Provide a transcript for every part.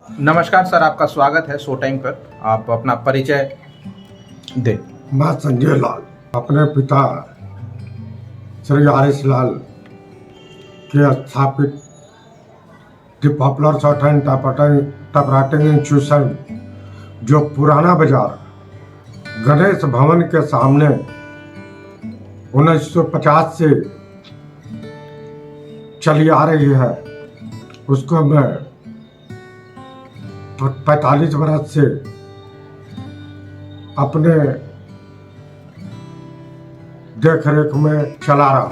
नमस्कार सर, आपका स्वागत है शो टाइम पर। आप अपना परिचय दें। मैं संजय लाल अपने पिता श्री आर.एस. लाल के स्थापित the popular short hand typewriting institution जो पुराना बाजार गणेश भवन के सामने 1950 से चली आ रही है, उसको मैं 45 वर्ष से अपने देख रेख में चला रहा।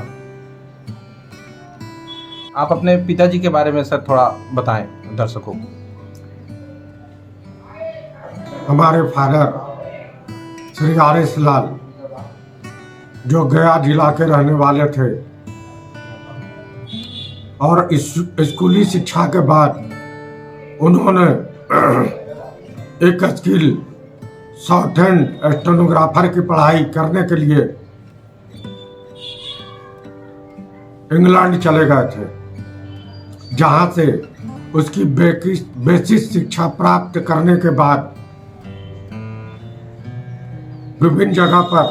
आप अपने पिताजी के बारे में सर थोड़ा बताएं दर्शकों को। हमारे फादर श्री आर.एस. लाल जो गया जिला के रहने वाले थे और स्कूली शिक्षा के बाद उन्होंने एक स्किल शॉर्ट हैंड स्टेनोग्राफर की पढ़ाई करने के लिए इंग्लैंड चले गए थे, जहां से उसकी बेसिक शिक्षा प्राप्त करने के बाद विभिन्न जगह पर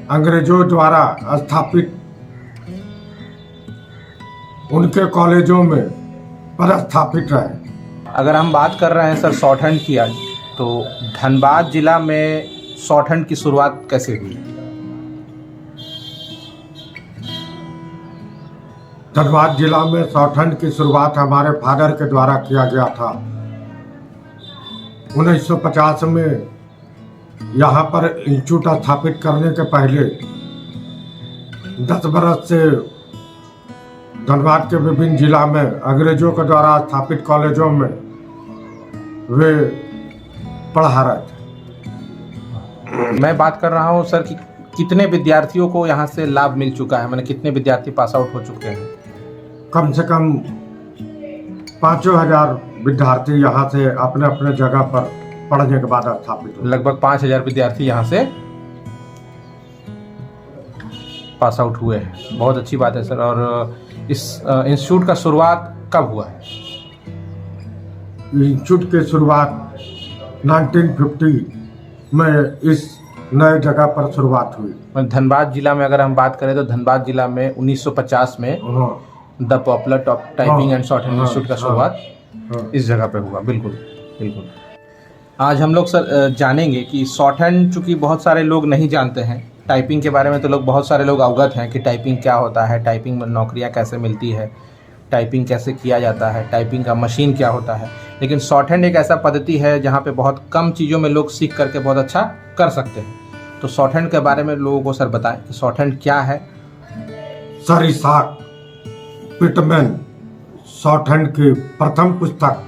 अंग्रेजों द्वारा स्थापित उनके कॉलेजों में पदस्थापित रहे। अगर हम बात कर रहे हैं सर शॉर्ट हैंड की आज, तो धनबाद जिला में शॉर्ट हैंड की शुरुआत कैसे हुई? धनबाद जिला में शॉर्ट हैंड की शुरुआत हमारे फादर के द्वारा किया गया था। 1950 में यहाँ पर इंस्टीट्यूट स्थापित करने के पहले 10 बरस से धनबाद के विभिन्न जिला में अंग्रेजों के द्वारा स्थापित कॉलेजों में वे पढ़ा रहे थे। मैं बात कर रहा हूं सर कि कितने विद्यार्थियों को यहां से लाभ मिल चुका है, मैंने कितने विद्यार्थी पास आउट हो चुके हैं? कम से कम 5,000 विद्यार्थी यहाँ से अपने अपने जगह पर पढ़ने के बाद स्थापित हुए। लगभग 5,000 विद्यार्थी यहाँ से पास आउट हुए हैं। बहुत अच्छी बात है सर। और इस इंस्टीट्यूट का शुरुआत कब हुआ है? इंस्टीट्यूट की शुरुआत 1950 में इस नए जगह पर शुरुआत हुई। धनबाद जिला में अगर हम बात करें तो धनबाद जिला में 1950 में the popular typing and short hand institute का शुरुआत इस जगह पे हुआ। बिल्कुल बिल्कुल। आज हम लोग सर जानेंगे कि शॉर्ट हैंड, चूँकि बहुत सारे लोग नहीं जानते हैं टाइपिंग के बारे में, तो लोग बहुत सारे लोग अवगत हैं कि टाइपिंग क्या होता है, टाइपिंग में नौकरियां कैसे मिलती है, टाइपिंग कैसे किया जाता है, टाइपिंग का मशीन क्या होता है। लेकिन शॉर्ट हैंड एक ऐसा पद्धति है जहाँ पे बहुत कम चीज़ों में लोग सीख करके बहुत अच्छा कर सकते हैं। तो शॉर्ट हैंड के बारे में लोगों को सर बताएं कि शॉर्ट हैंड क्या है। Sir Isaac Pitman shorthand की प्रथम पुस्तक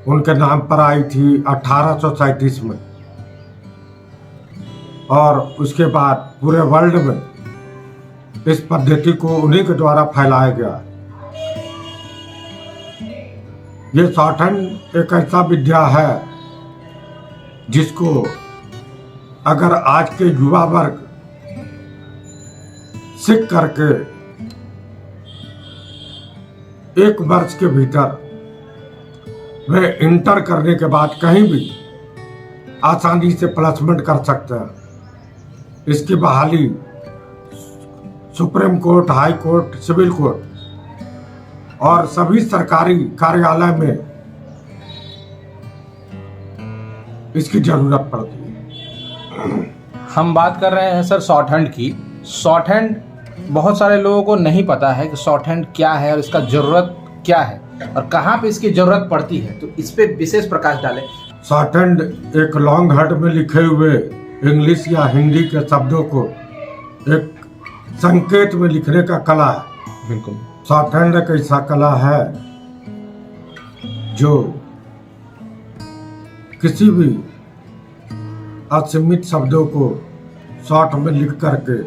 उनके नाम पर आई थी 1837 में, और उसके बाद पूरे वर्ल्ड में इस पद्धति को उन्हीं के द्वारा फैलाया गया। ये शॉर्ट हैंड एक ऐसा विद्या है जिसको अगर आज के युवा वर्ग सीख करके 1 वर्ष के भीतर वे इंटर करने के बाद कहीं भी आसानी से प्लेसमेंट कर सकते हैं। इसकी बहाली supreme court, high court, civil court और सभी सरकारी कार्यालय में इसकी जरूरत पड़ती है। हम बात कर रहे हैं सर शॉर्ट हैंड की। शॉर्ट हैंड बहुत सारे लोगों को नहीं पता है कि शॉर्ट हैंड क्या है और इसका ज़रूरत क्या है और कहाँ पे इसकी ज़रूरत पड़ती है, तो इस पे विशेष प्रकाश डालें। शॉर्ट हैंड एक लॉन्ग हेड में लिखे हुए इंग्लिश या हिंदी के शब्दों को एक संकेत में लिखने का कला है। बिल्कुल। शॉर्ट हैंड एक ऐसा कला है जो किसी भी असीमित शब्दों को शॉर्ट में लिख करके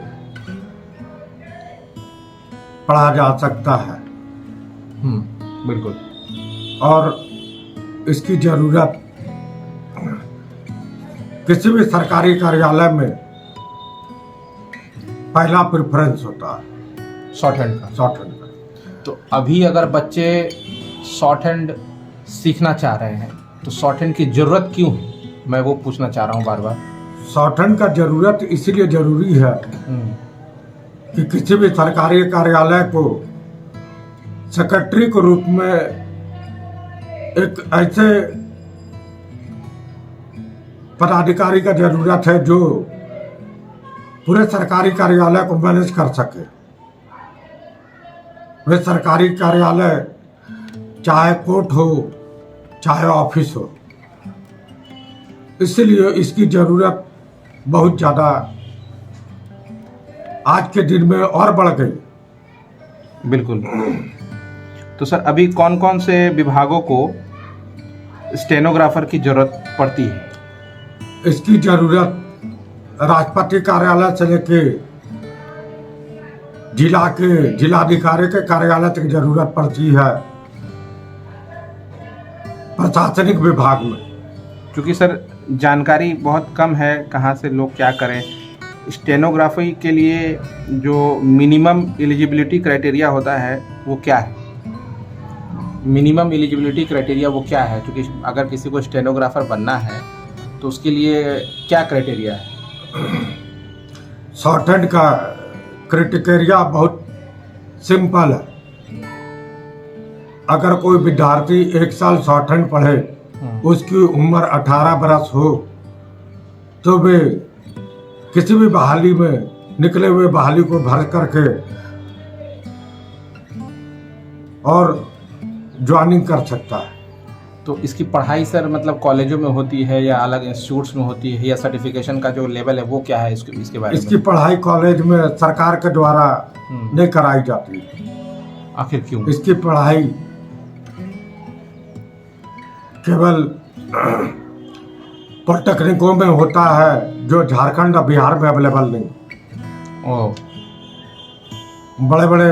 पढ़ा जा सकता है। बिल्कुल। और इसकी जरूरत किसी भी सरकारी कार्यालय में पहला प्रेफरेंस होता है शॉर्ट हैंड का। शॉर्ट हैंड का। तो अभी अगर बच्चे शॉर्ट हैंड सीखना चाह रहे हैं तो शॉर्ट हैंड की ज़रूरत क्यों है, मैं वो पूछना चाह रहा हूँ बार बार। शॉर्ट हैंड का जरूरत इसीलिए जरूरी है कि किसी भी सरकारी कार्यालय को सेक्रेटरी के रूप में एक ऐसे पदाधिकारी का जरूरत है जो पूरे सरकारी कार्यालय को मैनेज कर सके। वे सरकारी कार्यालय चाहे कोर्ट हो चाहे ऑफिस हो, इसलिए इसकी जरूरत बहुत ज़्यादा आज के दिन में और बढ़ गई। बिल्कुल। तो सर अभी कौन कौन से विभागों को स्टेनोग्राफर की जरूरत पड़ती है? इसकी जरूरत राष्ट्रपति कार्यालय से लेके जिलाधिकारी के कार्यालय तक जरूरत पड़ती है प्रशासनिक विभाग में। क्योंकि सर जानकारी बहुत कम है, कहाँ से लोग क्या करें। स्टेनोग्राफी के लिए जो मिनिमम एलिजिबिलिटी क्राइटेरिया होता है वो क्या है? मिनिमम एलिजिबिलिटी क्राइटेरिया वो क्या है? क्योंकि अगर किसी को स्टेनोग्राफर बनना है तो उसके लिए क्या क्राइटेरिया है? शॉर्ट हैंड का क्राइटेरिया बहुत सिंपल है। अगर कोई विद्यार्थी 1 साल शॉर्ट हैंड पढ़े, उसकी उम्र 18 बरस हो, तो वे किसी भी बहाली में निकले हुए बहाली को भर करके और ज्वाइनिंग कर सकता है। तो इसकी पढ़ाई सर मतलब कॉलेजों में होती है या अलग इंस्टीट्यूट्स में होती है, या सर्टिफिकेशन का जो लेवल है वो क्या है इसके बारे में? इसकी पढ़ाई कॉलेज में सरकार के द्वारा नहीं कराई जाती। आखिर क्यों? इसकी पढ़ाई केवल पॉलिटेक्निकों में होता है जो झारखंड और बिहार में अवेलेबल नहीं। ओह। बड़े बड़े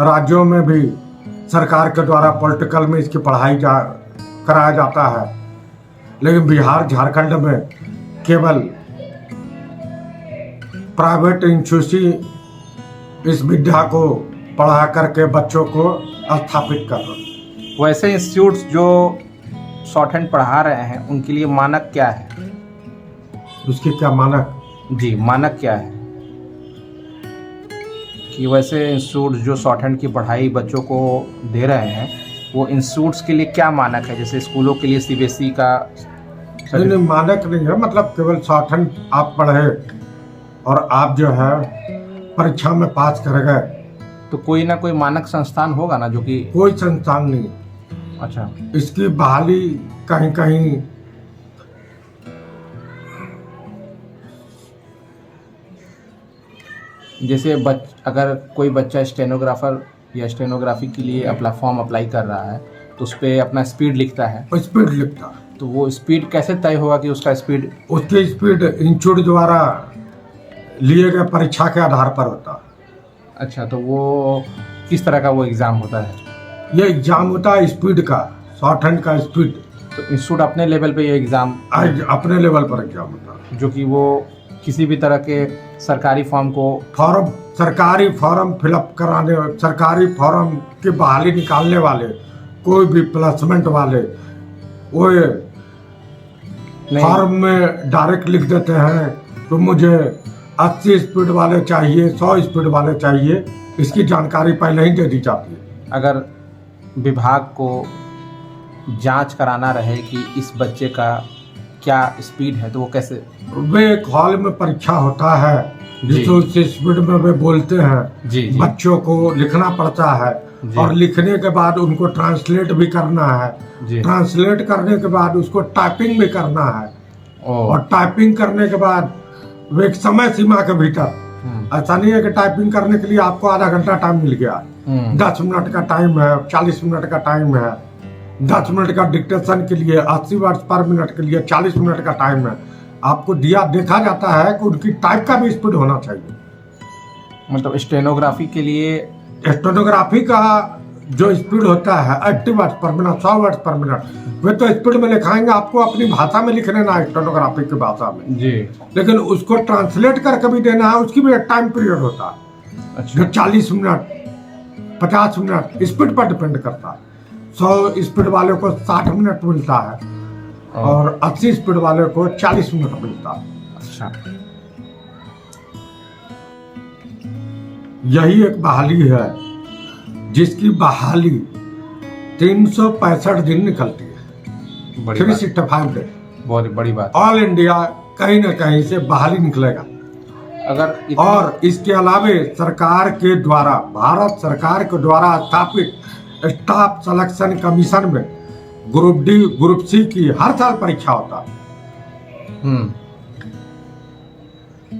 राज्यों में भी सरकार के द्वारा पॉलिटिकल में इसकी पढ़ाई कराया जाता है, लेकिन बिहार झारखंड में केवल प्राइवेट इंस्टीट्यूशन इस विद्या को पढ़ा करके बच्चों को स्थापित कर रहे हैं। वैसे इंस्टीट्यूट्स जो शॉर्ट हैंड पढ़ा रहे हैं उनके लिए मानक क्या है? उसके क्या मानक? जी, मानक क्या है कि वैसे इंस्टीट्यूट जो शॉर्ट हैंड की पढ़ाई बच्चों को दे रहे हैं वो इंस्टीट्यूट्स के लिए क्या मानक है? जैसे स्कूलों के लिए सीबीएसई का नहीं, मानक नहीं है। मतलब केवल शॉर्ट हैंड आप पढ़े और आप जो है परीक्षा में पास कर गए तो कोई ना कोई मानक संस्थान होगा ना जो कि? कोई संस्थान नहीं। अच्छा। इसकी बहाली कहीं कहीं जैसे अगर कोई बच्चा स्टेनोग्राफर या स्टेनोग्राफी के लिए फॉर्म अप्लाई कर रहा है तो उस पर अपना स्पीड लिखता है। स्पीड लिखता है तो वो स्पीड कैसे तय होगा कि उसका स्पीड? उसकी स्पीड इंस्टीट्यूट द्वारा लिए गए परीक्षा के आधार पर होता है। अच्छा, तो वो किस तरह का वो एग्ज़ाम होता है? ये एग्जाम होता है स्पीड का, शॉर्ट हैंड का स्पीड। तो इंस्टीट्यूट अपने लेवल पे ये एग्ज़ाम अपने लेवल पर एग्जाम होता है, जो कि वो किसी भी तरह के सरकारी सरकारी फॉर्म फिलअप कराने, सरकारी फॉर्म की बहाली निकालने वाले, कोई भी प्लेसमेंट वाले वो फॉर्म में डायरेक्ट लिख देते हैं तो मुझे 80 स्पीड वाले चाहिए, 100 स्पीड वाले चाहिए। इसकी जानकारी पहले ही दे दी जाती है। अगर विभाग को जांच कराना रहे कि इस बच्चे का क्या स्पीड है तो वो कैसे? वे एक हॉल में परीक्षा होता है जिसमें उस स्पीड में वे बोलते हैं। जी। बच्चों को लिखना पड़ता है और लिखने के बाद उनको ट्रांसलेट भी करना है। ट्रांसलेट करने के बाद उसको टाइपिंग भी करना है और टाइपिंग करने के बाद वो एक समय सीमा के भीतर, ऐसा नहीं है कि टाइपिंग करने के लिए आपको आधा घंटा टाइम मिल गया, 10 मिनट का टाइम है, 40 मिनट का टाइम है, 10 मिनट का डिक्टेशन के लिए 80 वर्ड पर मिनट के लिए 40 मिनट का टाइम है। आपको देखा जाता है कि उनकी टाइप का भी स्पीड होना चाहिए। मतलब स्टेनोग्राफी के लिए स्टेनोग्राफी का जो स्पीड होता है 80 word per minute, 100 word per minute, वे तो स्पीड में लिखाएंगे, आपको अपनी भाषा में लिखने ना, स्टेनोग्राफी की भाषा में जी, लेकिन उसको ट्रांसलेट करके भी देना है, उसकी भी एक टाइम पीरियड होता है। अच्छा। जो 40 मिनट 50 मिनट स्पीड पर डिपेंड करता है। 100 स्पीड वाले को 60 मिनट मिलता है और 80 स्पीड वाले को 40 मिनट मिलता है। अच्छा, यही एक बहाली है जिसकी बहाली 365 दिन निकलती है, बड़ी बात, 365 डे। बहुत बड़ी बात। ऑल इंडिया कहीं न कहीं से बहाली निकलेगा। अगर और इसके अलावे सरकार के द्वारा, भारत सरकार के द्वारा स्थापित स्टाफ सिलेक्शन कमीशन में ग्रुप डी ग्रुप सी की हर साल परीक्षा होता है।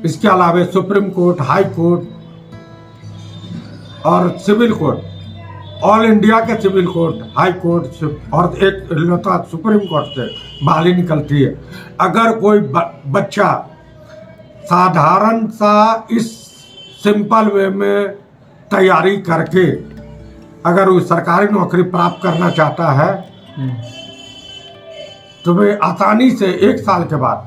इसके अलावे सुप्रीम कोर्ट, हाई कोर्ट और सिविल कोर्ट, ऑल इंडिया के सिविल कोर्ट, हाई कोर्ट और एक सुप्रीम कोर्ट से बहाली निकलती है। अगर कोई बच्चा साधारण सा इस सिंपल वे में तैयारी करके अगर वो सरकारी नौकरी प्राप्त करना चाहता है तो वे आसानी से 1 साल के बाद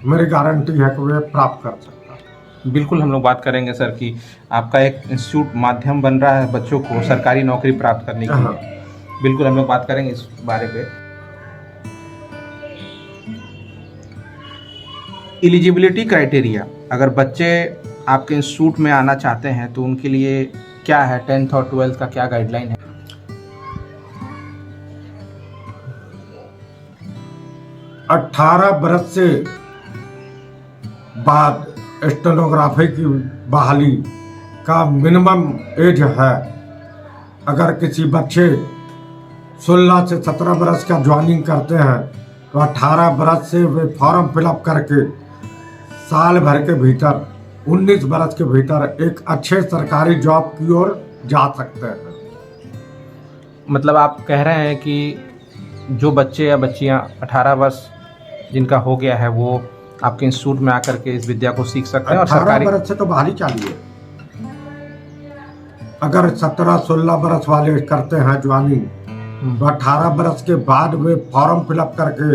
मेरी गारंटी है कि वे प्राप्त कर सकता है। बिल्कुल हम लोग बात करेंगे सर कि आपका एक इंस्टीट्यूट माध्यम बन रहा है बच्चों को सरकारी नौकरी प्राप्त करने के लिए। बिल्कुल हम लोग बात करेंगे इस बारे पे। एलिजिबिलिटी क्राइटेरिया, अगर बच्चे आपके इंस्टीट्यूट में आना चाहते हैं तो उनके लिए क्या है? 10th और 12th का क्या गाइडलाइन है? 18 बरस से बाद स्टेनोग्राफी की बहाली का मिनिमम एज है। अगर किसी बच्चे 16 से 17 बरस का ज्वाइनिंग करते हैं तो 18 बरस से वे फॉर्म फिलअप करके साल भर के भीतर 19 बरस के भीतर एक अच्छे सरकारी जॉब की ओर जा सकते हैं। मतलब आप कह रहे हैं कि जो बच्चे या बच्चियां 18 वर्ष जिनका हो गया है वो आपके इंस्टीट्यूट में आकर के इस विद्या को सीख सकते हैं और 18 सरकारी बरस से तो बहाली चालू है। अगर 17-16 बरस वाले करते हैं ज्वाइनिंग तो 18 बरस के बाद वे फॉर्म फिलअप करके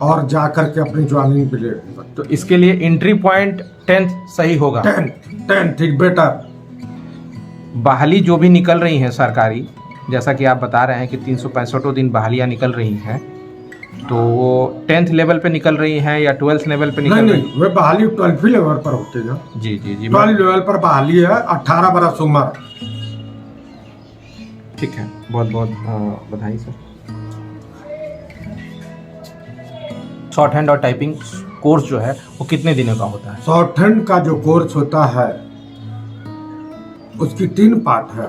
और जा करके अपनी ज्वाइनिंग पे ले। तो इसके लिए एंट्री पॉइंट 10th सही होगा। 10th is better. बहाली जो भी निकल रही हैं सरकारी, जैसा कि आप बता रहे हैं कि 365 दिन बहालियाँ निकल रही हैं, तो वो 10th लेवल पे निकल रही हैं या 12th लेवल पे निकल रही हैं? नहीं, वे बहाली 12th लेवल पर होती है। जी जी जी, 12th लेवल पर बहाली है, 18 बरस उम्र। ठीक है, बहुत बहुत बधाई सर। शॉर्ट हैंड और टाइपिंग कोर्स जो है वो कितने दिनों का होता है? शॉर्ट हैंड का जो कोर्स होता है उसकी 3 पार्ट है।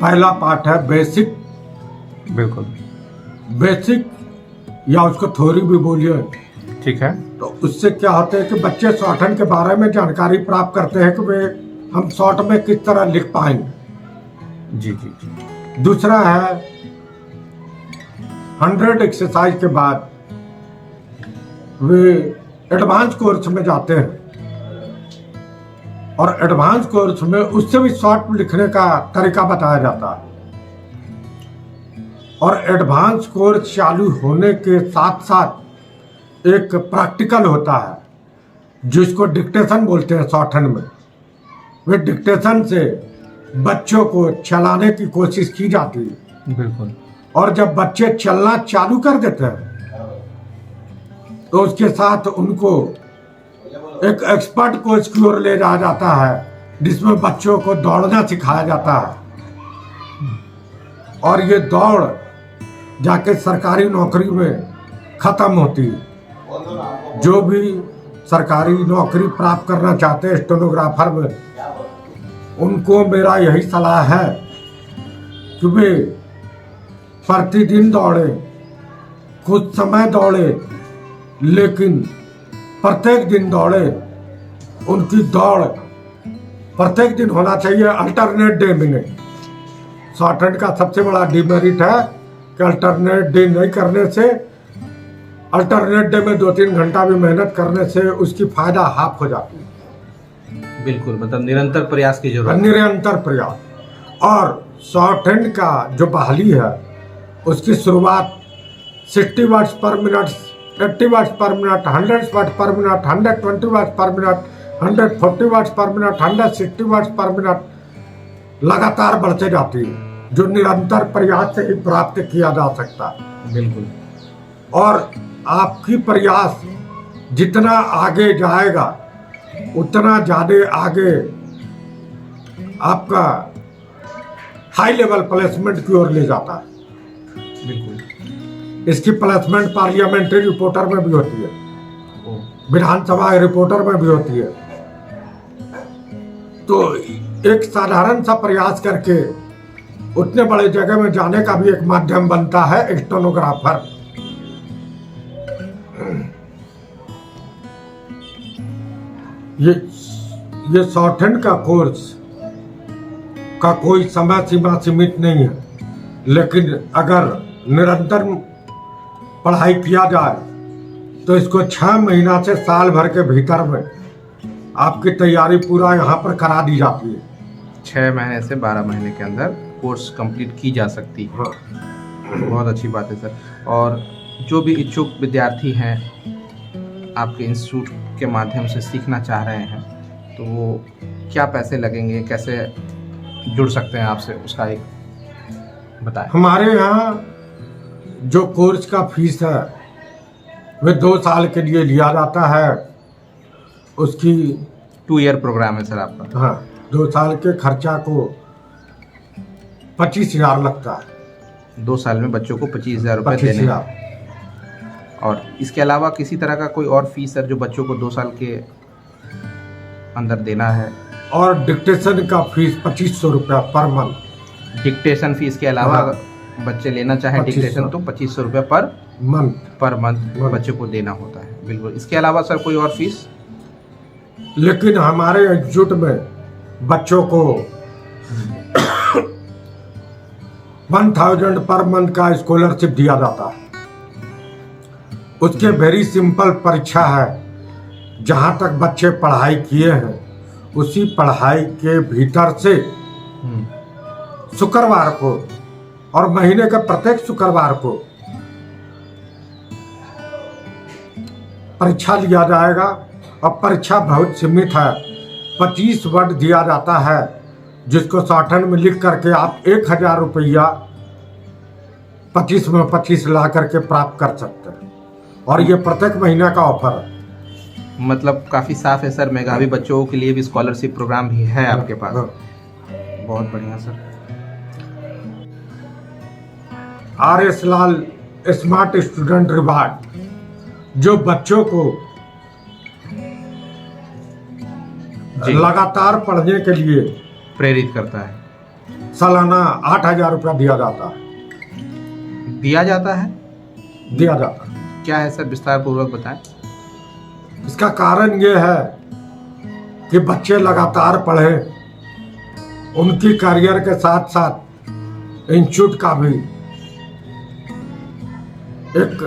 पहला पार्ट है बेसिक। बिल्कुल, बेसिक या उसको थ्योरी भी बोलिए। ठीक है। तो उससे क्या होता है कि बच्चे शॉर्ट हैंड के बारे में जानकारी प्राप्त करते हैं कि वे हम शॉर्ट में किस तरह लिख पाएंगे। जी जी जी। दूसरा है 100 एक्सरसाइज के बाद वे एडवांस कोर्स में जाते हैं और एडवांस कोर्स में उससे भी शॉर्ट लिखने का तरीका बताया जाता है। और एडवांस कोर्स चालू होने के साथ साथ एक प्रैक्टिकल होता है जिसको डिक्टेशन बोलते हैं शॉर्ट हैंड में। वे डिक्टेशन से बच्चों को चलाने की कोशिश की जाती है। बिल्कुल। और जब बच्चे चलना चालू कर देते हैं तो उसके साथ उनको एक एक्सपर्ट कोच की ओर ले जाया जाता है जिसमें बच्चों को दौड़ना सिखाया जाता है। और ये दौड़ जाके सरकारी नौकरी में खत्म होती है। जो भी सरकारी नौकरी प्राप्त करना चाहते हैं स्टेनोग्राफर में, उनको मेरा यही सलाह है कि वे प्रतिदिन दौड़े, कुछ समय दौड़े, लेकिन प्रत्येक दिन दौड़े। उनकी दौड़ प्रत्येक दिन होना चाहिए, अल्टरनेट डे में नहीं। शॉर्ट हैंड का सबसे बड़ा डिमेरिट है कि अल्टरनेट डे नहीं करने से, अल्टरनेट डे में 2-3 घंटा भी मेहनत करने से उसकी फायदा हाफ हो जाती है। बिल्कुल, मतलब निरंतर प्रयास की जरूरत है। निरंतर प्रयास। और शॉर्ट हैंड का जो बहाली है उसकी शुरुआत 60 वर्ड्स पर मिनट, 80 वर्ड्स पर मिनट, 100 वर्ड्स पर मिनट, 120 वर्ड्स पर मिनट, 140 वर्ड्स पर मिनट, 160 वर्ड्स पर मिनट लगातार बढ़ते जाती है। जो निरंतर प्रयास से ही प्राप्त किया जा सकता है। बिल्कुल। और आपकी प्रयास जितना आगे जाएगा उतना ज्यादा आगे आपका हाई लेवल प्लेसमेंट की ओर ले जाता है। बिल्कुल। इसकी प्लेसमेंट पार्लियामेंट्री रिपोर्टर में भी होती है, विधानसभा रिपोर्टर में भी होती है। तो एक साधारण सा प्रयास करके उतने बड़े जगह में जाने का भी एक माध्यम बनता है स्टेनोग्राफर। ये शॉर्टहैंड का कोर्स का कोई समय सीमा सीमित नहीं है, लेकिन अगर निरंतर पढ़ाई किया जाए तो इसको 6 महीना से साल भर के भीतर में आपकी तैयारी पूरा यहाँ पर करा दी जाती है। 6 महीने से 12 महीने के अंदर कोर्स कंप्लीट की जा सकती है। हाँ। बहुत अच्छी बात है सर। और जो भी इच्छुक विद्यार्थी हैं आपके इंस्टीट्यूट के माध्यम से सीखना चाह रहे हैं तो वो क्या पैसे लगेंगे, कैसे जुड़ सकते हैं आपसे, उसका एक बताएं। हमारे यहाँ जो कोर्स का फीस है वह 2 साल के लिए लिया जाता है। उसकी 2 ईयर प्रोग्राम है सर आपका। हाँ, 2 साल के खर्चा को 25,000 लगता है। 2 साल में बच्चों को 25,000 रुपये देने हैं। और इसके अलावा किसी तरह का कोई और फीस सर जो बच्चों को 2 साल के अंदर देना है? और डिक्टेशन का फीस 2500 रुपया पर मंथ। डिक्टेशन फीस के अलावा हाँ। अगर बच्चे लेना चाहें डिक्टेशन तो 2500 रुपये पर मंथ बच्चे को देना होता है। बिल्कुल। इसके अलावा सर कोई और फीस? लेकिन हमारे इंस्टीट्यूट में बच्चों को 1000 पर मंथ का स्कॉलरशिप दिया जाता है। उसके वेरी सिंपल परीक्षा है। जहाँ तक बच्चे पढ़ाई किए हैं उसी पढ़ाई के भीतर से शुक्रवार को और महीने के प्रत्येक शुक्रवार को परीक्षा लिया जाएगा। और परीक्षा बहुत सीमित है, 25 वर्ड दिया जाता है जिसको शॉर्टहैंड में लिख करके आप 1000 रुपया 25 में 25 ला करके प्राप्त कर सकते हैं। और ये प्रत्येक महीने का ऑफर है। मतलब काफ़ी साफ है सर। मेधावी बच्चों के लिए भी स्कॉलरशिप प्रोग्राम भी है आपके पास। बहुत बढ़िया सर। RS लाल स्मार्ट स्टूडेंट रिवार्ड जो बच्चों को लगातार पढ़ने के लिए प्रेरित करता है। सालाना 8,000 रुपया दिया जाता है। दिया जाता है? दिया जाता है। क्या है सर, विस्तार पूर्वक बताएं। इसका कारण ये है कि बच्चे लगातार पढ़े, उनकी करियर के साथ साथ इंस्टीट्यूट का भी एक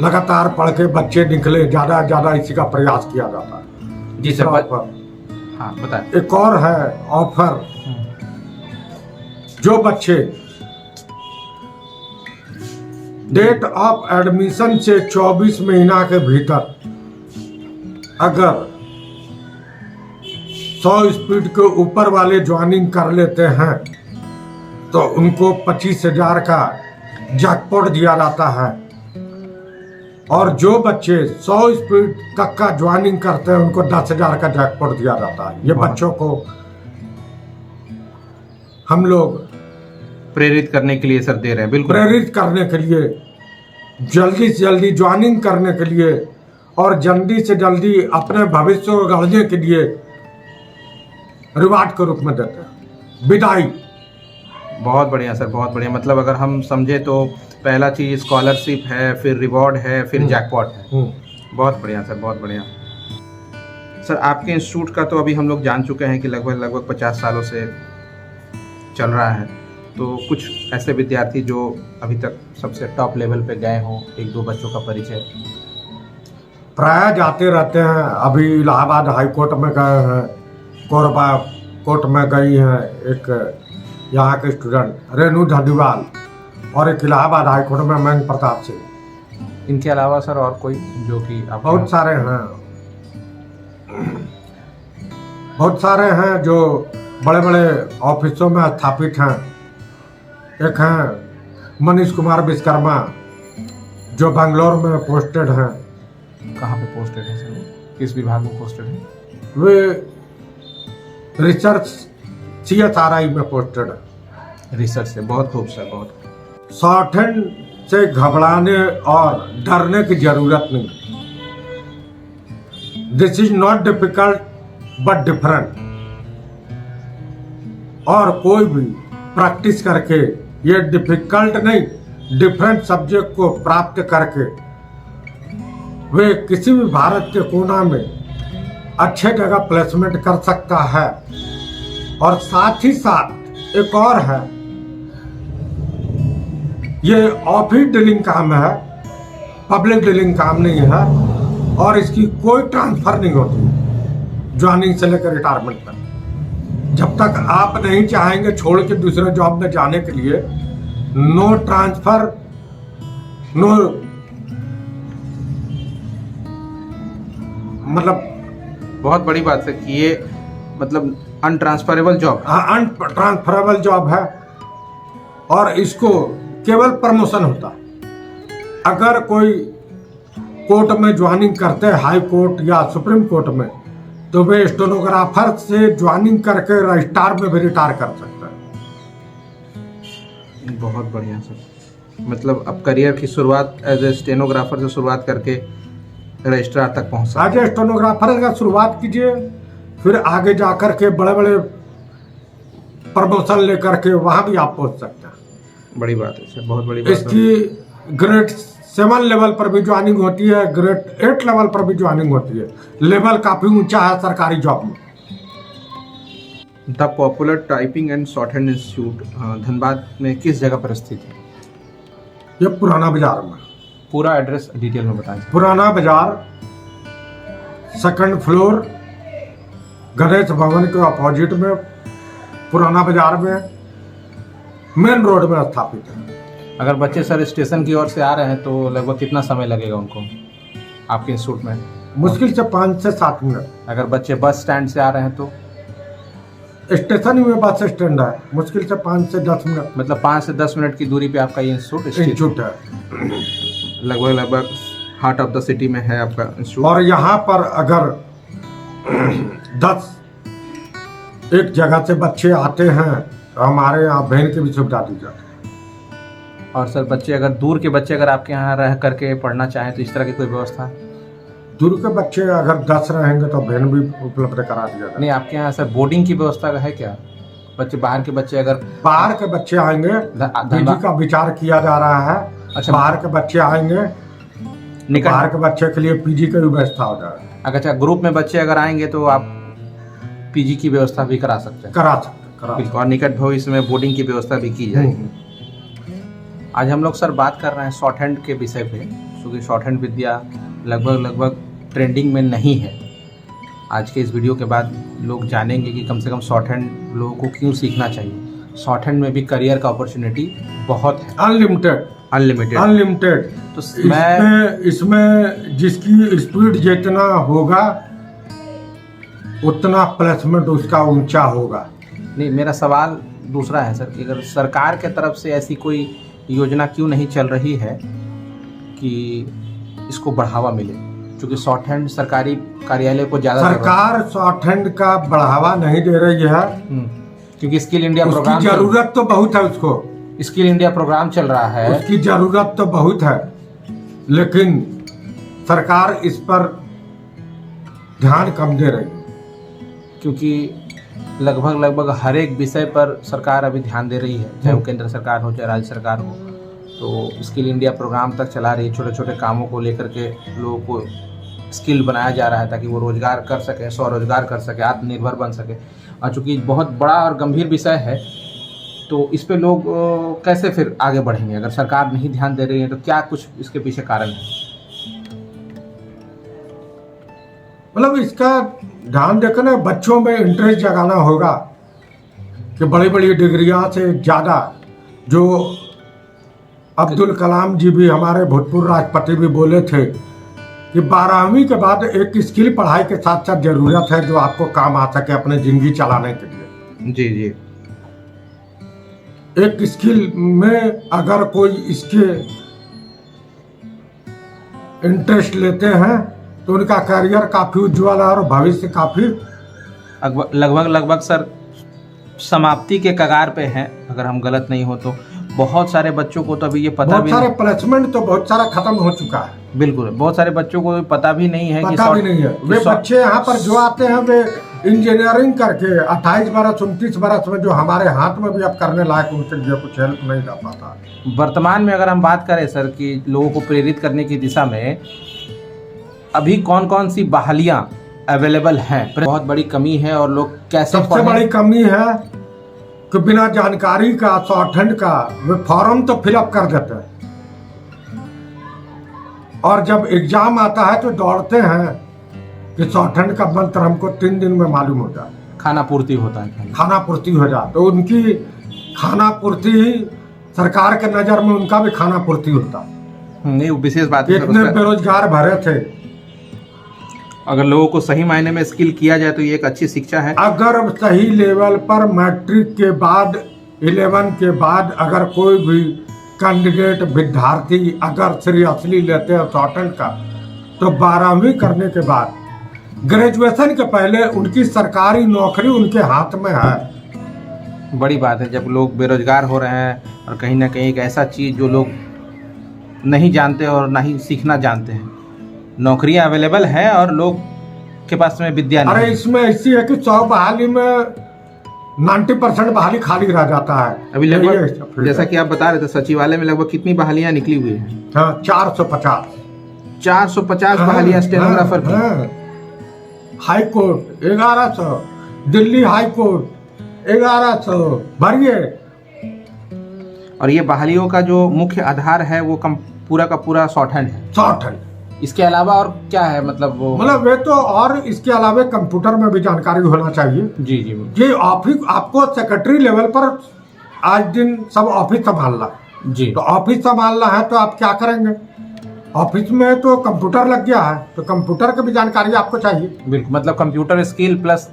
लगातार पढ़ के बच्चे निकले, ज्यादा ज्यादा इसी का प्रयास किया जाता है। जी सर। हाँ बताएं। एक और है ऑफर, जो बच्चे डेट ऑफ एडमिशन से 24 महीना के भीतर अगर 100 स्पीड के ऊपर वाले ज्वाइनिंग कर लेते हैं तो उनको 25,000 का जैकपॉट दिया जाता है। और जो बच्चे 100 स्पीड तक का ज्वाइनिंग करते हैं उनको 10,000 का जैकपॉट दिया जाता है। ये बच्चों को हम लोग प्रेरित करने के लिए सर दे रहे हैं। बिल्कुल, प्रेरित करने के लिए, जल्दी से जल्दी ज्वाइनिंग करने के लिए और जल्दी से जल्दी अपने भविष्य को गढ़ने के लिए रिवार्ड के रूप में देते हैं। विदाई। बहुत बढ़िया सर, बहुत बढ़िया। मतलब अगर हम समझे तो पहला चीज स्कॉलरशिप है, फिर रिवॉर्ड है, फिर जैकपॉट है। बहुत बढ़िया सर, बहुत बढ़िया सर। आपके इंस्टीट्यूट का तो अभी हम लोग जान चुके हैं कि लगभग 50 सालों से चल रहा है। तो कुछ ऐसे विद्यार्थी जो अभी तक सबसे टॉप लेवल पे गए हों, 1-2 बच्चों का परिचय। प्राय जाते रहते हैं। अभी इलाहाबाद हाई कोर्ट में गए हैं, कोरबा कोर्ट में गई हैं एक यहाँ के स्टूडेंट रेणु धंधीवाल, और एक इलाहाबाद हाई कोर्ट में मैन प्रताप सिंह। इनके अलावा सर और कोई जो कि आप? बहुत सारे हैं, बहुत सारे हैं जो बड़े बड़े ऑफिसों में स्थापित हैं। एक हैं मनीष कुमार विश्वकर्मा जो बैंगलोर में पोस्टेड हैं। कहाँ पे पोस्टेड है सर? किस विभाग में पोस्टेड है? वे रिसर्च CSRI में पोस्टेड है। रिसर्च से। बहुत खूब सर, बहुत। शॉर्ट हैंड से घबराने और डरने की जरूरत नहीं। This is not difficult but different. और कोई भी प्रैक्टिस करके ये डिफिकल्ट नहीं, डिफरेंट सब्जेक्ट को प्राप्त करके वे किसी भी भारत के कोना में अच्छे जगह प्लेसमेंट कर सकता है। और साथ ही साथ एक और है, ये ऑफिस डीलिंग काम है, पब्लिक डीलिंग काम नहीं है। और इसकी कोई ट्रांसफर नहीं होती ज्वाइनिंग से लेकर रिटायरमेंट तक। जब तक आप नहीं चाहेंगे छोड़ के दूसरे जॉब में जाने के लिए, नो ट्रांसफर, नो, मतलब बहुत बड़ी बात है कि ये मतलब अनट्रांसफरेबल जॉब। अनट्रांसफरेबल जॉब है। और इसको केवल प्रमोशन होता है। अगर कोई कोर्ट में ज्वाइनिंग करते हैं, हाई कोर्ट या सुप्रीम कोर्ट में, तो वे स्टेनोग्राफर से ज्वाइनिंग करके रजिस्ट्रार में भी रिटायर कर सकते हैं। बहुत बढ़िया सर। मतलब अब करियर की शुरुआत एज ए स्टेनोग्राफर से शुरुआत करके रजिस्ट्रार तक पहुंच सकते। आज स्टेनोग्राफर का शुरुआत कीजिए, फिर आगे जाकर के बड़े बड़े प्रमोशन लेकर के वहां भी आप पहुंच सकते हैं। बड़ी बात है सर, बहुत बड़ी बात है। इसकी ग्रेड 7 लेवल पर भी ज्वाइनिंग होती है, ग्रेड 8 लेवल पर भी ज्वाइनिंग होती है। लेवल काफी ऊंचा है सरकारी जॉब में। The popular typing and short hand institute Dhanbad में किस जगह पर स्थित है? ये पुराना बाजार में। पूरा एड्रेस डिटेल में बताएं। पुराना बाजार, 2nd फ्लोर, गणेश भवन के अपोजिट में, पुराना बाजार में, मेन रोड में स्थापित है। अगर बच्चे सर स्टेशन की ओर से आ रहे हैं तो लगभग कितना समय लगेगा उनको आपके इंस्टीट्यूट में? मुश्किल से 5 से 7 मिनट। अगर बच्चे बस स्टैंड से आ रहे हैं तो? स्टेशन में बस स्टैंड है, मुश्किल से 5 से 10 मिनट। मतलब 5 से 10 मिनट की दूरी पे आपका ये इंस्टीट्यूट है। लगभग हार्ट ऑफ द सिटी में है आपका इंस्टीट्यूट। और यहाँ पर अगर 10 एक जगह से बच्चे आते हैं तो हमारे यहाँ वैन की भी सुविधा दी जाती है। और सर बच्चे अगर दूर के बच्चे अगर आपके यहाँ रह करके पढ़ना चाहें तो इस तरह की कोई व्यवस्था? दूर के बच्चे अगर 10 रहेंगे तो वैन भी उपलब्ध करा दिया जाएगा। नहीं, आपके यहाँ सर बोर्डिंग की व्यवस्था है क्या? बच्चे बाहर के बच्चे अगर बाहर के बच्चे आएंगे, पीजी का विचार किया जा रहा है। अच्छा, बाहर के बच्चे आएंगे, निकट बाहर के बच्चे के लिए पीजी की व्यवस्था हो जाएगा। अच्छा, ग्रुप में बच्चे अगर आएंगे तो आप पीजी की व्यवस्था भी करा सकते हैं? करा सकते। और निकट भविष्य में बोर्डिंग की व्यवस्था भी की जाएगी। आज हम लोग सर बात कर रहे हैं शॉर्ट हैंड के विषय पे, क्योंकि शॉर्ट हैंड विद्या लगभग ट्रेंडिंग में नहीं है। आज के इस वीडियो के बाद लोग जानेंगे कि कम से कम शॉर्ट हैंड लोगों को क्यों सीखना चाहिए। शॉर्ट हैंड में भी करियर का अपॉर्चुनिटी बहुत है, अनलिमिटेड। तो इसमें जिसकी स्पीड जितना होगा उतना प्लेसमेंट उसका ऊंचा होगा। नहीं, मेरा सवाल दूसरा है सर कि अगर सरकार के तरफ से ऐसी कोई योजना क्यों नहीं चल रही है कि इसको बढ़ावा मिले, क्योंकि शॉर्ट हैंड सरकारी कार्यालय को ज़्यादा सरकार शॉर्ट हैंड का बढ़ावा नहीं दे रही है, क्योंकि स्किल इंडिया प्रोग्राम जरूरत तो बहुत है। उसको स्किल इंडिया प्रोग्राम चल रहा है, उसकी जरूरत तो बहुत है, लेकिन सरकार इस पर ध्यान कम दे रही है। क्योंकि लगभग हर एक विषय पर सरकार अभी ध्यान दे रही है, चाहे वो केंद्र सरकार हो चाहे राज्य सरकार हो। तो स्किल इंडिया प्रोग्राम तक चला रही है, छोटे छोटे कामों को लेकर के लोगों को स्किल बनाया जा रहा है ताकि वो रोजगार कर सके, स्वरोजगार कर सके, आत्मनिर्भर बन सके। और चूँकि बहुत बड़ा और गंभीर विषय है तो इस पे लोग कैसे फिर आगे बढ़ेंगे अगर सरकार नहीं ध्यान दे रही है? तो क्या कुछ इसके पीछे कारण है? मतलब इसका ध्यान देकर ना बच्चों में इंटरेस्ट जगाना होगा कि बड़ी बड़ी डिग्रियां से ज़्यादा, जो अब्दुल कलाम जी भी हमारे भूतपूर्व राष्ट्रपति भी बोले थे कि 12वीं के बाद एक स्किल पढ़ाई के साथ साथ जरूरत है जो आपको काम आ सके अपने ज़िंदगी चलाने के लिए। जी जी। एक स्किल में अगर कोई इसके इंटरेस्ट लेते हैं तो उनका करियर काफी उज्जवल है और भविष्य काफी लगभग सर समाप्ति के कगार पे हैं, अगर हम गलत नहीं हो तो। बहुत सारे बच्चों को तो अभी ये पता भी बहुत सारे प्लेसमेंट तो बहुत सारा खत्म हो चुका है। बिल्कुल, बहुत सारे बच्चों को पता भी नहीं है पता भी नहीं है। वे बच्चे यहाँ पर जो आते हैं वे इंजीनियरिंग करके 28 बरस 29 बरस में जो हमारे हाथ में भी अब करने लायक उनके लिए कुछ हेल्प नहीं कर पाता। वर्तमान में अगर हम बात करें सर कि लोगों को प्रेरित करने की दिशा में अभी कौन कौन सी बहालियां अवेलेबल हैं? बहुत बड़ी कमी है और लोग कैसे सबसे बड़ी कमी है कि बिना जानकारी का शॉर्टहैंड का वे फॉर्म तो फिलअप कर देते हैं और जब एग्जाम आता है तो दौड़ते हैं कि शॉर्टहैंड का मंत्र हमको 3 दिन में मालूम हो जाए, खाना पूर्ति होता है, खाना पूर्ति हो जाए। तो उनकी खाना पूर्ति सरकार के नजर में उनका भी खाना पूर्ति होता। नहीं, विशेष बात है। इतने बेरोजगार भरे थे, अगर लोगों को सही मायने में स्किल किया जाए तो ये एक अच्छी शिक्षा है। अगर सही लेवल पर मैट्रिक के बाद 11 के बाद अगर कोई भी कैंडिडेट विद्यार्थी अगर सीरियसली लेते हैं शॉर्टहैंड का तो 12वीं करने के बाद ग्रेजुएशन के पहले उनकी सरकारी नौकरी उनके हाथ में है। बड़ी बात है जब लोग बेरोजगार हो रहे हैं और कहीं ना कहीं एक ऐसा चीज़ जो लोग नहीं जानते और ना ही सीखना जानते हैं, नौकरियां अवेलेबल हैं और लोग के पास में विद्या नहीं। अरे इसमें ऐसी है कि 100 बहाली में 90% बहाली खाली रह जाता है। अभी लगभग जैसा कि आप बता रहे थे सचिवालय में लगभग कितनी बहालियां निकली हुई हैं? हाँ, 450 बहालियां स्टेनोग्राफर की। High court 1100, Delhi high court 1100 भरिए। और ये बहालियों का जो मुख्य आधार है वो पूरा का पूरा शॉर्टहैंड है। शॉर्टहैंड इसके अलावा और क्या है? मतलब वे तो और इसके अलावा कंप्यूटर में भी जानकारी होना चाहिए। जी जी। ये ऑफिस आपको सेक्रेटरी लेवल पर आज दिन सब ऑफिस संभालना जी। तो ऑफिस संभालना है तो आप क्या करेंगे? ऑफिस में तो कंप्यूटर लग गया है तो कंप्यूटर की भी जानकारी आपको चाहिए। बिल्कुल, मतलब कंप्यूटर स्किल प्लस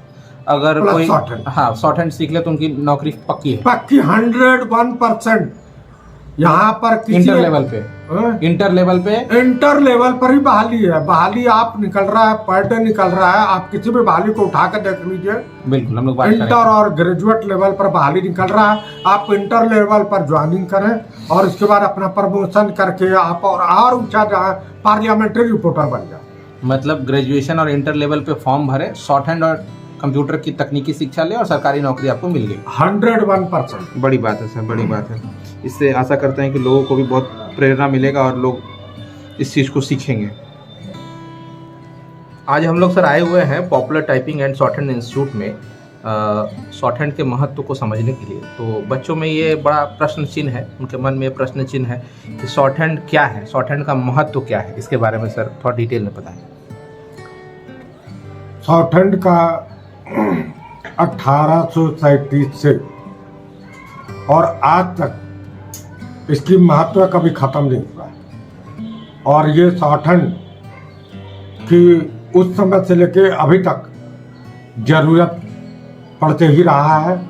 अगर कोई शॉर्टहैंड सीख ले तो उनकी नौकरी पक्की है। पक्की 101%। यहाँ पर इंटर लेवल पे ही बहाली है। बहाली आप निकल रहा है, पर डे निकल रहा है। आप किसी भी बहाली को उठा कर देख लीजिए। बिल्कुल, हम लोग बात इंटर और ग्रेजुएट लेवल पर बहाली निकल रहा है। आप इंटर लेवल पर ज्वाइनिंग करें और इसके बाद अपना प्रमोशन करके आप और ऊंचा जाए, पार्लियामेंट्री रिपोर्टर बन जाए। मतलब ग्रेजुएशन और इंटर लेवल पे फॉर्म भरे, शॉर्टहैंड और कंप्यूटर की तकनीकी शिक्षा ले और सरकारी नौकरी आपको मिल गई। 101%। बड़ी बात है सर, बड़ी बात है। इससे आशा करते हैं कि लोगों को भी बहुत प्रेरणा मिलेगा और लोग इस चीज़ को सीखेंगे। आज हम लोग सर आए हुए हैं popular typing and shorthand institute में शॉर्टहैंड के महत्व को समझने के लिए। तो बच्चों में ये बड़ा प्रश्न चिन्ह है, उनके मन में प्रश्न चिन्ह है कि शॉर्टहैंड क्या है, शॉर्टहैंड का महत्व क्या है। इसके बारे में सर थोड़ा डिटेल में बताएं। शॉर्टहैंड का 1837 से और आज तक इसकी महत्व कभी खत्म नहीं हुआ और ये शॉर्टहैंड की उस समय से लेके अभी तक जरूरत पड़ते ही रहा है।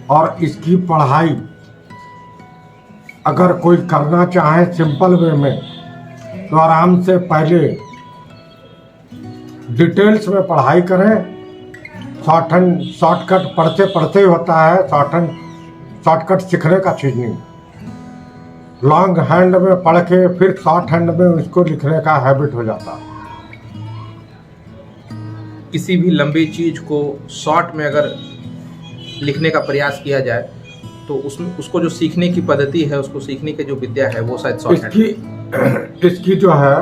और इसकी पढ़ाई अगर कोई करना चाहे सिंपल वे में तो आराम से पहले डिटेल्स में पढ़ाई करें। शॉर्टहैंड शॉर्टकट पढ़ते पढ़ते होता है। शॉर्टहैंड शॉर्टकट सीखने का चीज़ नहीं। लॉन्ग हैंड में पढ़ के फिर शॉर्ट हैंड में उसको लिखने का हैबिट हो जाता है। किसी भी लंबी चीज को शॉर्ट में अगर लिखने का प्रयास किया जाए तो उसमें उसको जो सीखने की पद्धति है, उसको सीखने की जो विद्या है वो शायद शॉर्ट इसकी जो है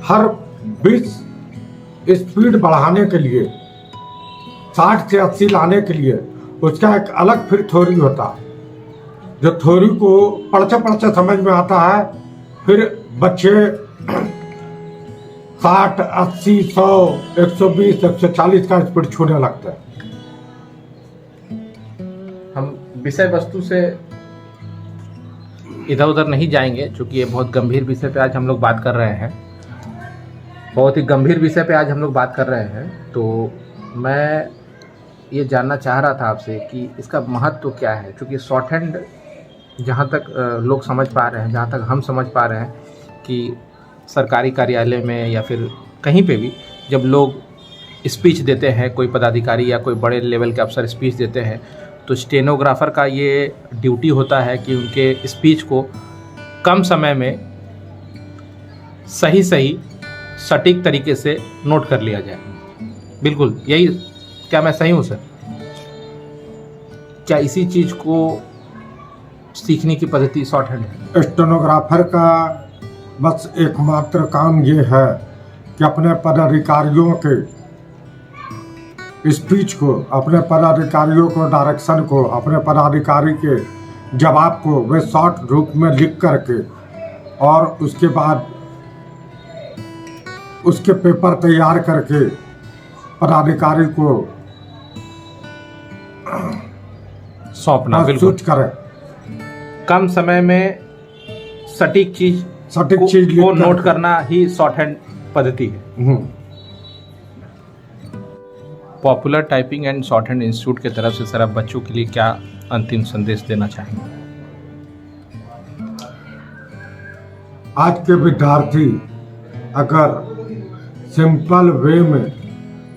हर 20 स्पीड बढ़ाने के लिए 60 से 80 लाने के लिए उसका एक अलग फिर थ्योरी होता है। जो थ्योरी को पढ़ते पढ़ते समझ में आता है। फिर बच्चे 60, 80, 100, 120, 140 का स्पीड छूने लगते हैं। हम विषय वस्तु से इधर उधर नहीं जाएंगे क्योंकि ये बहुत गंभीर विषय पे आज हम लोग बात कर रहे हैं। बहुत ही गंभीर विषय पे आज हम लोग बात कर रहे हैं। तो मैं ये जानना चाह रहा था आपसे कि इसका महत्व क्या है, क्योंकि शॉर्ट हैंड जहाँ तक लोग समझ पा रहे हैं, जहाँ तक हम समझ पा रहे हैं कि सरकारी कार्यालय में या फिर कहीं पे भी जब लोग स्पीच देते हैं, कोई पदाधिकारी या कोई बड़े लेवल के अफसर स्पीच देते हैं, तो स्टेनोग्राफर का ये ड्यूटी होता है कि उनके स्पीच को कम समय में सही सटीक तरीके से नोट कर लिया जाए। बिल्कुल यही, क्या मैं सही हूँ सर? क्या इसी चीज़ को सीखने की पद्धति शॉर्ट हैंड है? स्टेनोग्राफर का बस एकमात्र काम ये है कि अपने पदाधिकारियों के स्पीच को, अपने पदाधिकारियों को डायरेक्शन को, अपने पदाधिकारी के जवाब को वे शॉर्ट रूप में लिख करके और उसके बाद उसके पेपर तैयार करके पदाधिकारी को सौंपना। बिल्कुल करें, कम समय में सटीक चीज को नोट करना ही शॉर्ट हैंड पद्धति है। Popular typing and short hand institute की तरफ से सर आप बच्चों के लिए क्या अंतिम संदेश देना चाहेंगे? आज के विद्यार्थी अगर सिंपल वे में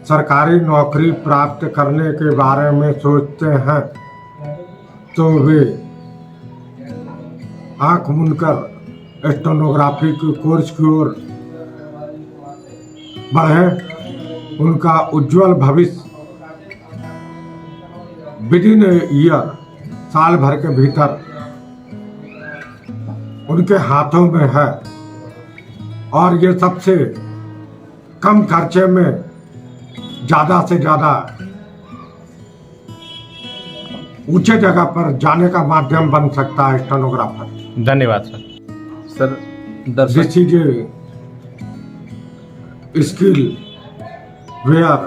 सरकारी नौकरी प्राप्त करने के बारे में सोचते हैं तो वे आंख मूंदकर स्टेनोग्राफी के कोर्स की ओर बढ़े। उनका उज्जवल भविष्य विदिन ईयर, साल भर के भीतर उनके हाथों में है और ये सबसे कम खर्चे में ज़्यादा से ज़्यादा ऊंचे जगह पर जाने का माध्यम बन सकता है स्टेनोग्राफर। धन्यवाद sir. Sir this is a skill where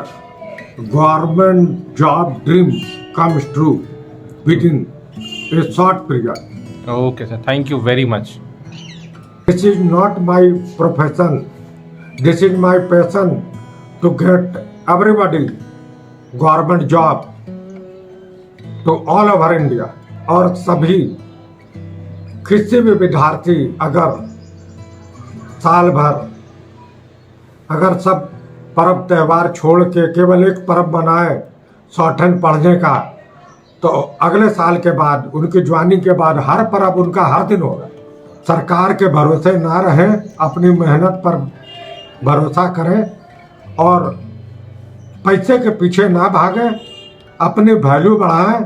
government job dream comes true within a short period. Okay sir, thank you very much. This is not my profession, this is my passion to get everybody government job to all over India. और सभी किसी भी विद्यार्थी अगर साल भर अगर सब पर्व त्यौहार छोड़ के केवल एक पर्व बनाए शॉर्ट हैंड पढ़ने का, तो अगले साल के बाद उनकी ज्वाइनिंग के बाद हर पर्व उनका हर दिन होगा। सरकार के भरोसे ना रहें, अपनी मेहनत पर भरोसा करें और पैसे के पीछे ना भागें, अपनी वैल्यू बढ़ाएं।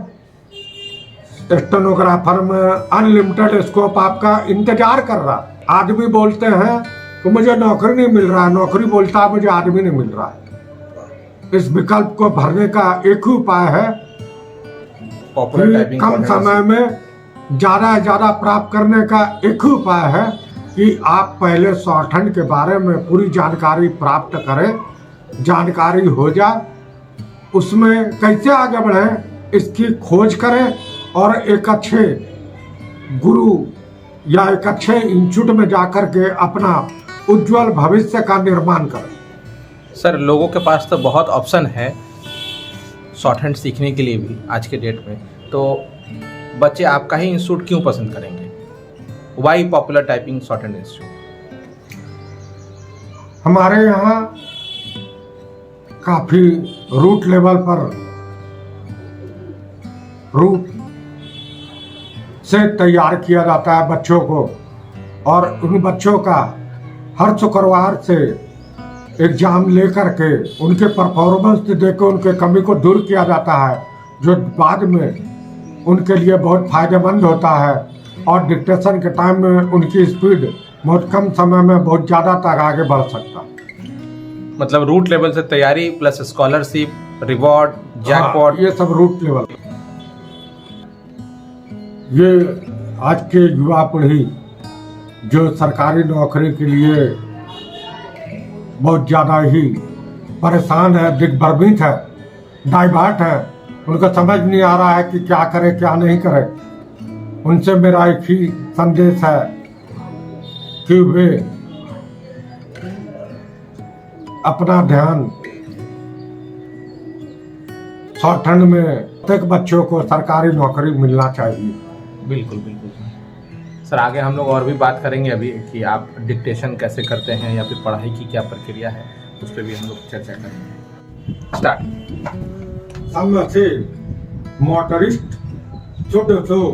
स्टेनोग्राफर में अनलिमिटेड स्कोप आपका इंतजार कर रहा। आदमी बोलते हैं कि मुझे नौकरी नहीं मिल रहा है, नौकरी बोलता है मुझे आदमी नहीं मिल रहा है। इस विकल्प को भरने का एक ही उपाय है कि कम समय में ज़्यादा से ज़्यादा प्राप्त करने का एक ही उपाय है कि आप पहले शॉर्ट हैंड के बारे में पूरी जानकारी प्राप्त करें। जानकारी हो जाए, उसमें कैसे आगे बढ़ें इसकी खोज करें और एक अच्छे गुरु या एक अच्छे इंस्टीट्यूट में जाकर के अपना उज्जवल भविष्य का निर्माण करें। सर लोगों के पास तो बहुत ऑप्शन है शॉर्ट हैंड सीखने के लिए भी आज के डेट में, तो बच्चे आपका ही इंस्टीट्यूट क्यों पसंद करेंगे? Why popular typing shorthand institute? हमारे यहाँ काफ़ी रूट लेवल पर रूट से तैयार किया जाता है बच्चों को, और उन बच्चों का हर शुक्रवार से एग्जाम लेकर के उनके परफॉर्मेंस देकर उनके कमी को दूर किया जाता है, जो बाद में उनके लिए बहुत फायदेमंद होता है। और डिक्टेशन के टाइम में उनकी स्पीड बहुत कम समय में बहुत ज़्यादा तक आगे बढ़ सकता है। मतलब रूट लेवल से तैयारी प्लस स्कॉलरशिप, रिवॉर्ड, जैकपॉट, ये सब रूट लेवल। ये आज के युवा पीढ़ी जो सरकारी नौकरी के लिए बहुत ज़्यादा ही परेशान है, दिग्भ्रमित है, डाइवर्ट है, उनको समझ नहीं आ रहा है कि क्या करे क्या नहीं करे। उनसे मेरा एक ही संदेश है कि वे अपना ध्यान शॉर्टहैंड में प्रत्येक बच्चों को सरकारी नौकरी मिलना चाहिए। बिल्कुल बिल्कुल सर, आगे हम लोग और भी बात करेंगे अभी कि आप डिक्टेशन कैसे करते हैं या फिर पढ़ाई की क्या प्रक्रिया है, उस पर भी हम लोग चर्चा करेंगे। Start. Some say motorists should show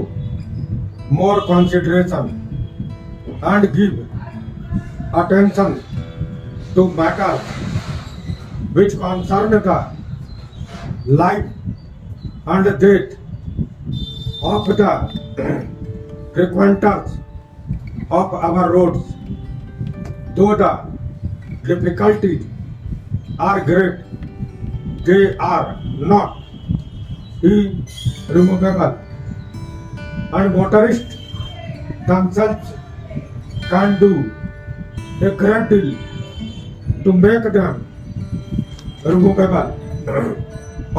more consideration and give attention to matters which concern the life and death of the frequenters of our roads. Though the difficulties are great, they are not irremovable, and motorists themselves can do a great deal to make them removable.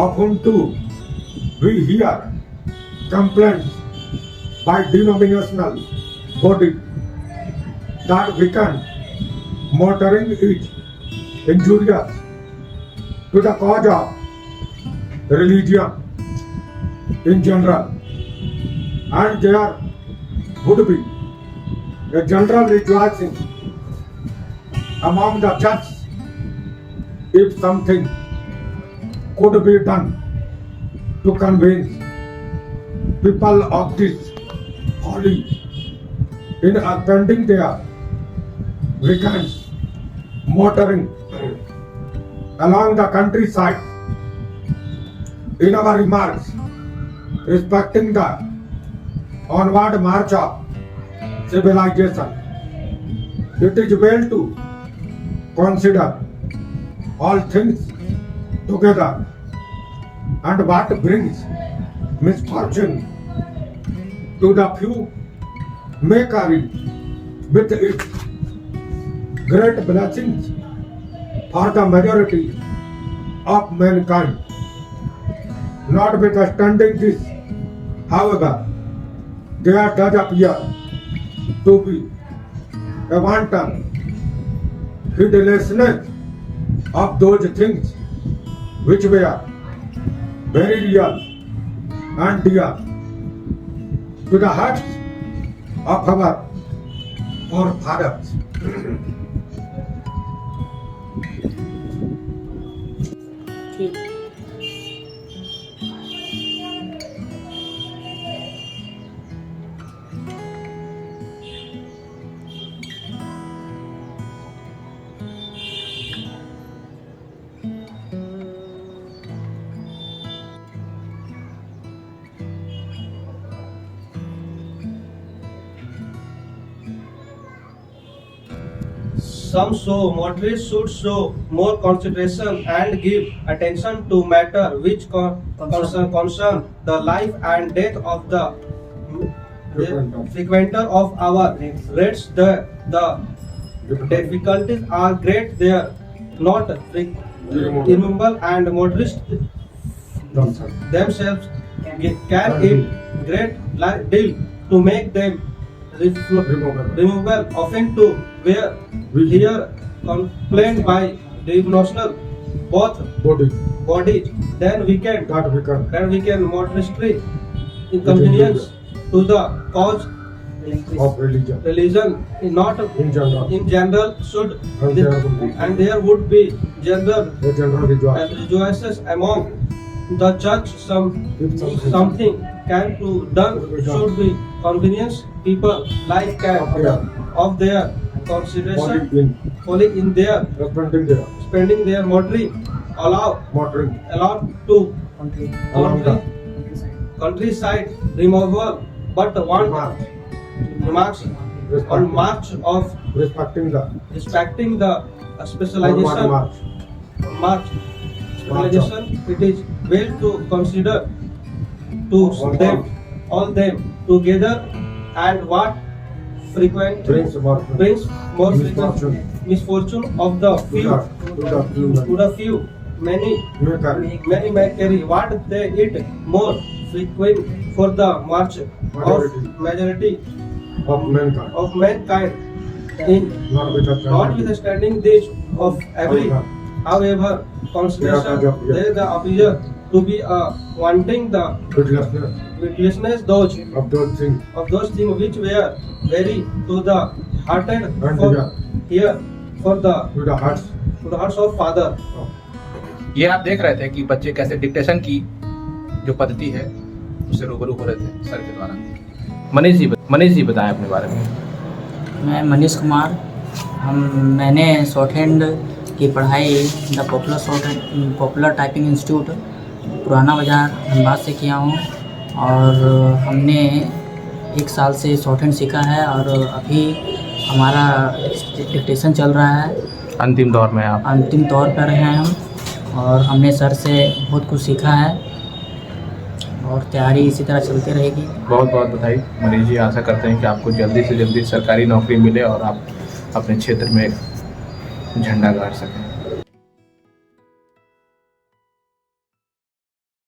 Often too, we hear complaints by denominational body that weekend motoring is injurious to the cause of religion in general, and there would be a general rejoicing among the church if something could be done to convince people of this folly in spending their weekends motoring along the countryside. In our remarks respecting the onward march of civilization, it is well to consider all things together and what brings misfortune to the few may carry with it great blessings for the majority of mankind. Notwithstanding this, however, there does appear to be a wanton heedlessness of those things which were very real and dear to the hearts of our forefathers. Some show motorists should show more consideration and give attention to matter which concern the life and death of the frequenter of our roads. The difficulties are great; they are not irremovable, and motorists themselves can in great deal to make them removable. Often too, where we hear complaint by denominational both bodies, then we can motoristry inconvenience to the cause Of religion. not in general should and there would be general A general rejoicing. rejoices among the church. Something can to done should be convenience people like can of their consideration falling in their spending their motoring allowed to Along the countryside removal, but one remarks on march of respecting the respecting the onward specialization march. specialization. It is well to consider to all them together, and what frequent Brings more brings more misfortune. misfortune of the few to the few. Many may carry what they eat more frequent for the march of majority of mankind. of mankind in Notwithstanding notwithstanding this of every however consideration There there the appear to be wanting the witnessness those of those things of those things which were very to the hearted And for yeah. here for the to the hearts. to the hearts of father. ये आप देख रहे थे कि बच्चे कैसे dictation की जो पद्धति है उससे रूबरू हो रहे थे सर के द्वारा। मनीष जी बताएं अपने बारे में। मैं मनीष कुमार। मैंने शॉर्ट हैंड की पढ़ाई द पॉपुलर टाइपिंग इंस्टीट्यूट पुराना बाज़ार धनबाद से किया हूँ और हमने 1 साल से शॉर्ट हैंड सीखा है और अभी हमारा डिक्टेशन चल रहा है। अंतिम दौर में आप? अंतिम दौर पर हैं हम और हमने सर से बहुत कुछ सीखा है और तैयारी इसी तरह चलती रहेगी। बहुत बहुत बधाई मनीष जी। आशा करते हैं कि आपको जल्दी से जल्दी सरकारी नौकरी मिले और आप अपने क्षेत्र में झंडा गाड़ सकें।